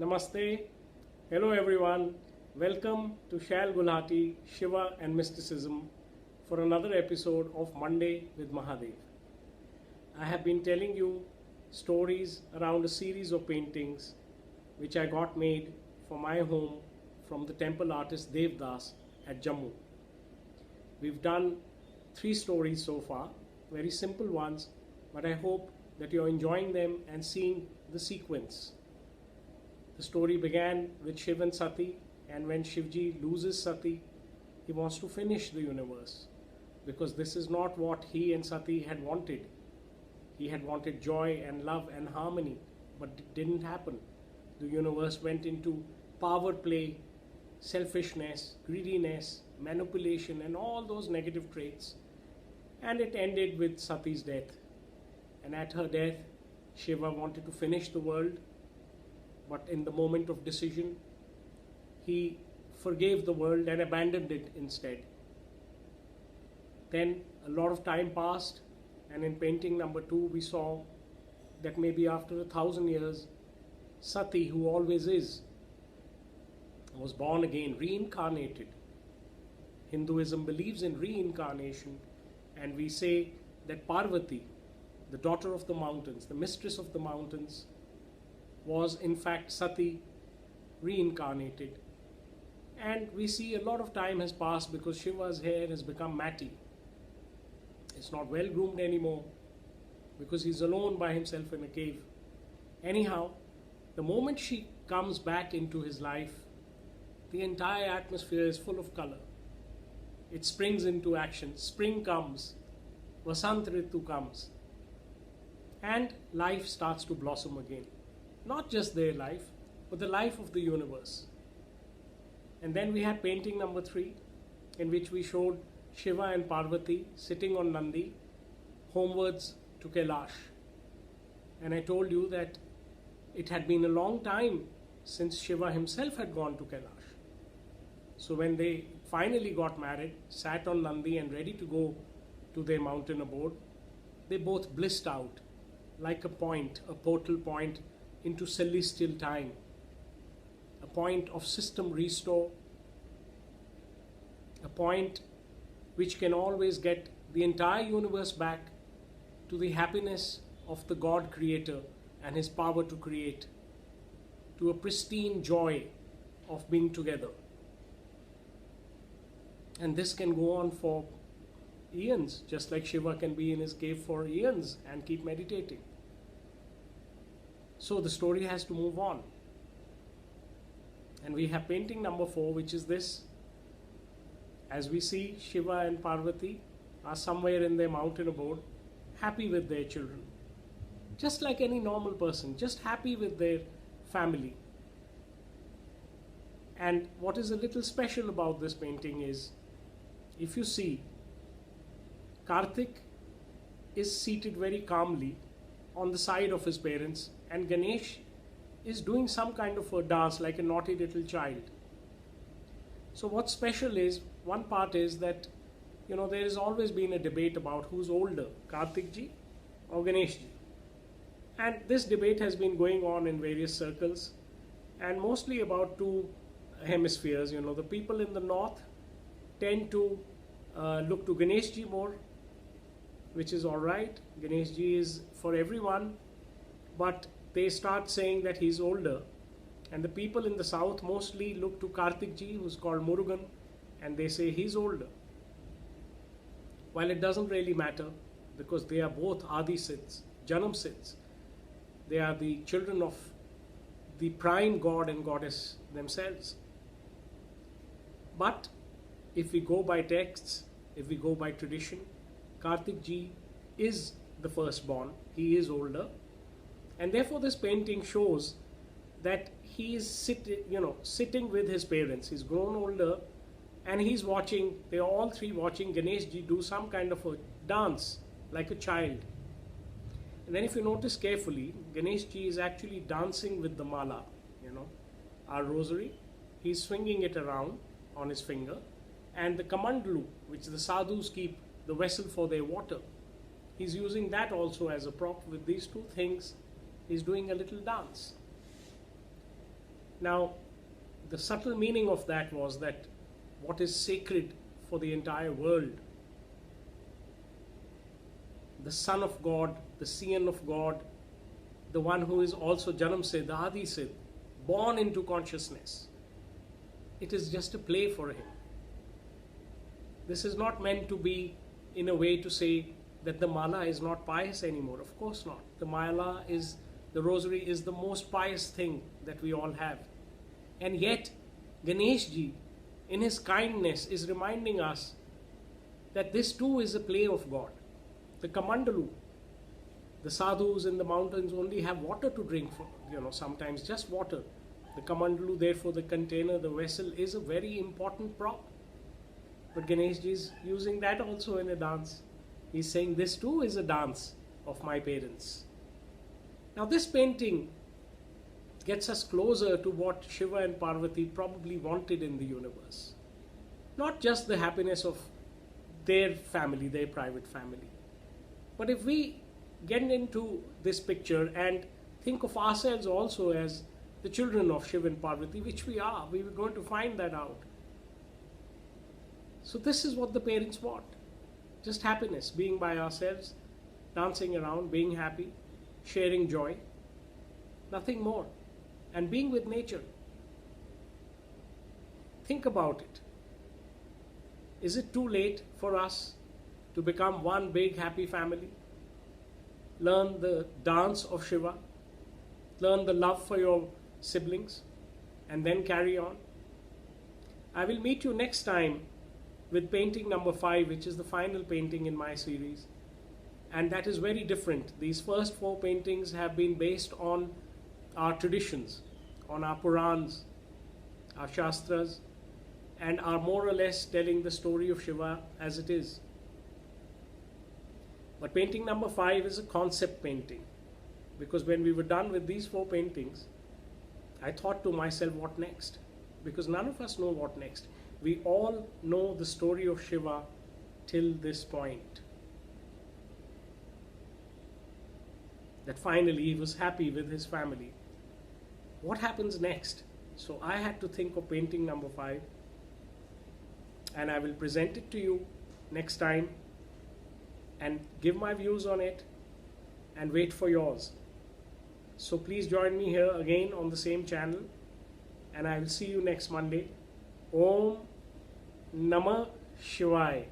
Namaste. Hello everyone. Welcome to Shail, Gulhati, Shiva and Mysticism for another episode of Monday with Mahadev. I have been telling you stories around a series of paintings which I got made for my home from the temple artist Devdas at Jammu. We've done 3 stories so far, very simple ones, but I hope that you're enjoying them and seeing the sequence. The story began with Shiv and Sati, and when Shivji loses Sati, he wants to finish the universe because this is not what he and Sati had wanted. He had wanted joy and love and harmony, but it didn't happen. The universe went into power play, selfishness, greediness, manipulation, and all those negative traits, and it ended with Sati's death. And at her death, Shiva wanted to finish the world, but in the moment of decision, he forgave the world and abandoned it instead. Then a lot of time passed, and in painting number 2, we saw that maybe after 1,000 years, Sati, who always is, was born again, reincarnated. Hinduism believes in reincarnation, and we say that Parvati, the daughter of the mountains, the mistress of the mountains, was in fact Sati reincarnated. And we see a lot of time has passed because Shiva's hair has become matty. It's not well groomed anymore because he's alone by himself in a cave. Anyhow, the moment she comes back into his life, the entire atmosphere is full of color. It springs into action. Spring comes, Vasant Ritu comes, and life starts to blossom again. Not just their life, but the life of the universe. And then we had painting number 3, in which we showed Shiva and Parvati sitting on Nandi, homewards to Kailash. And I told you that it had been a long time since Shiva himself had gone to Kailash. So when they finally got married, sat on Nandi and ready to go to their mountain abode, they both blissed out like a point, a portal point into celestial time, a point of system restore, a point which can always get the entire universe back to the happiness of the God creator and his power to create, to a pristine joy of being together. And this can go on for eons, just like Shiva can be in his cave for eons and keep meditating. So the story has to move on. And we have painting number 4, which is this. As we see, Shiva and Parvati are somewhere in their mountain abode, happy with their children. Just like any normal person, just happy with their family. And what is a little special about this painting is, if you see, Karthik is seated very calmly on the side of his parents, and Ganesh is doing some kind of a dance like a naughty little child. So what's special is, one part is that, there has always been a debate about who's older, Karthik ji or Ganesh ji. And this debate has been going on in various circles, and mostly about 2 hemispheres. The people in the north tend to look to Ganesh ji more, which is alright. Ganesh ji is for everyone, but they start saying that he's older. And the people in the south mostly look to Karthik ji, who's called Murugan, and they say he's older. While it doesn't really matter, because they are both Adi Siddhs, Janam Siddhs. They are the children of the prime god and goddess themselves. But if we go by texts, if we go by tradition, Karthik ji is the firstborn. He is older. And therefore this painting shows that he is sitting with his parents. He's grown older, and he's watching, they are all 3 watching Ganesh ji do some kind of a dance like a child. And then if you notice carefully, Ganesh ji is actually dancing with the mala, our rosary. He's swinging it around on his finger, and the kamandalu, which the sadhus keep, the vessel for their water, he's using that also as a prop. With these 2 things, he's doing a little dance. Now, the subtle meaning of that was that what is sacred for the entire world, the Son of God, the Seon of God, the one who is also Janam Siddh, Adi Siddh, born into consciousness, it is just a play for him. This is not meant to be in a way to say that the mala is not pious anymore. Of course not. The rosary is the most pious thing that we all have. And yet, Ganesh Ji, in his kindness, is reminding us that this too is a play of God. The Kamandalu, the sadhus in the mountains only have water to drink for, sometimes just water. The Kamandalu, therefore the container, the vessel, is a very important prop. But Ganesh Ji is using that also in a dance. He's saying this too is a dance of my parents. Now this painting gets us closer to what Shiva and Parvati probably wanted in the universe. Not just the happiness of their family, their private family. But if we get into this picture and think of ourselves also as the children of Shiva and Parvati, which we are going to find that out. So this is what the parents want. Just happiness, being by ourselves, dancing around, being happy, sharing joy, nothing more, and being with nature. Think about it. Is it too late for us to become one big happy family? Learn the dance of Shiva, learn the love for your siblings, and then carry on. I will meet you next time with painting number 5, which is the final painting in my series. And that is very different. These first 4 paintings have been based on our traditions, on our Purans, our Shastras, and are more or less telling the story of Shiva as it is. But painting number 5 is a concept painting, because when we were done with these 4 paintings, I thought to myself, what next? Because none of us know what next. We all know the story of Shiva till this point. That finally he was happy with his family. What happens next? So I had to think of painting number 5, and I will present it to you next time and give my views on it and wait for yours. So please join me here again on the same channel, and I will see you next Monday. Om Namah Shivaya.